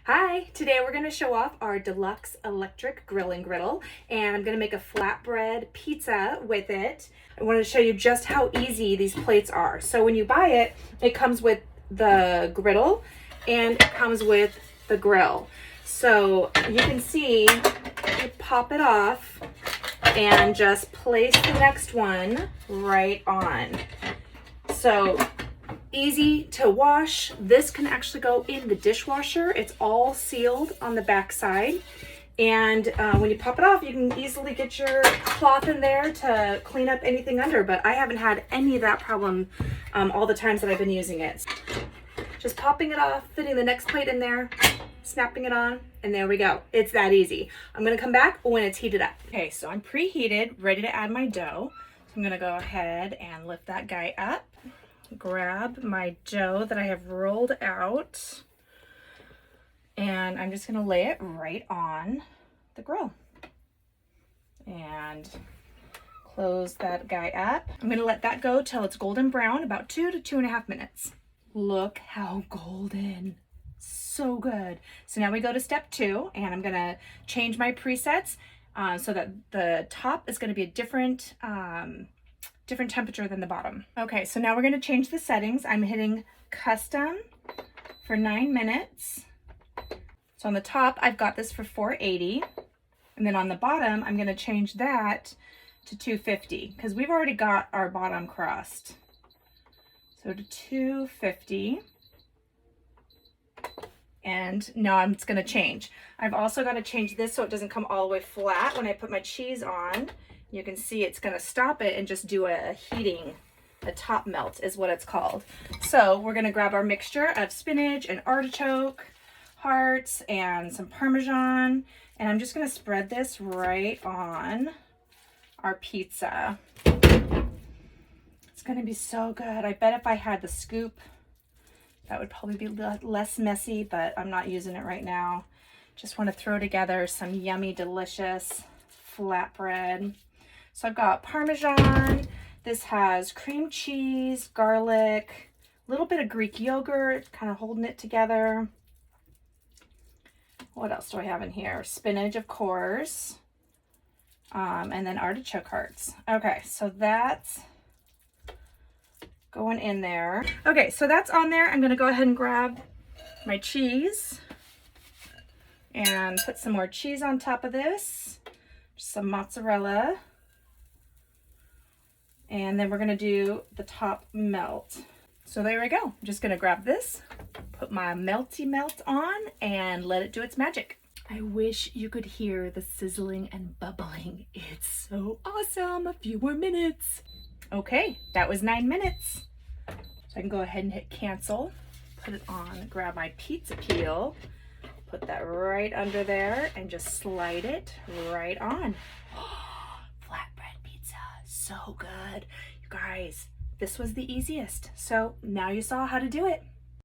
Hi, today we're going to show off our deluxe electric grilling griddle, and I'm going to make a flatbread pizza with it. I wanted to show you just how easy these plates are. So when you buy it, it comes with the griddle and it comes with the grill. So you can see, you pop it off and just place the next one right on. So easy to wash. This can actually go in the dishwasher. It's all sealed on the back side. And when you pop it off, you can easily get your cloth in there to clean up anything under, but I haven't had any of that problem all the times that I've been using it. Just popping it off, fitting the next plate in there, snapping it on, and there we go. It's that easy. I'm gonna come back when it's heated up. Okay, so I'm preheated, ready to add my dough. So I'm gonna go ahead and lift that guy up. Grab my dough that I have rolled out, and I'm just going to lay it right on the grill and close that guy up. I'm going to let that go till it's golden brown, about 2 to 2.5 minutes. Look how golden. So good. So now we go to step 2, and I'm going to change my presets so that the top is going to be a different temperature than the bottom. Okay, so now we're going to change the settings. I'm hitting custom for 9 minutes. So on the top, I've got this for 480. And then on the bottom, I'm going to change that to 250 because we've already got our bottom crust. So to 250. And now it's going to change. I've also got to change this so it doesn't come all the way flat when I put my cheese on. You can see it's going to stop it and just do a heating, a top melt is what it's called. So we're going to grab our mixture of spinach and artichoke hearts and some Parmesan, and I'm just going to spread this right on our pizza. It's going to be so good. I bet if I had the scoop, that would probably be less messy, but I'm not using it right now. Just want to throw together some yummy, delicious flatbread. So I've got Parmesan. This has cream cheese, garlic, a little bit of Greek yogurt, kind of holding it together. What else do I have in here? Spinach, of course, and then artichoke hearts. Okay, so that's going in there. Okay, so that's on there. I'm gonna go ahead and grab my cheese and put some more cheese on top of this, some mozzarella. And then we're gonna do the top melt. So there we go. I'm just gonna grab this, put my melty melt on, and let it do its magic. I wish you could hear the sizzling and bubbling. It's so awesome. A few more minutes. Okay, that was 9 minutes. So I can go ahead and hit cancel, put it on, grab my pizza peel, put that right under there, and just slide it right on. Flatbread pizza, so good. You guys, this was the easiest. So now you saw how to do it.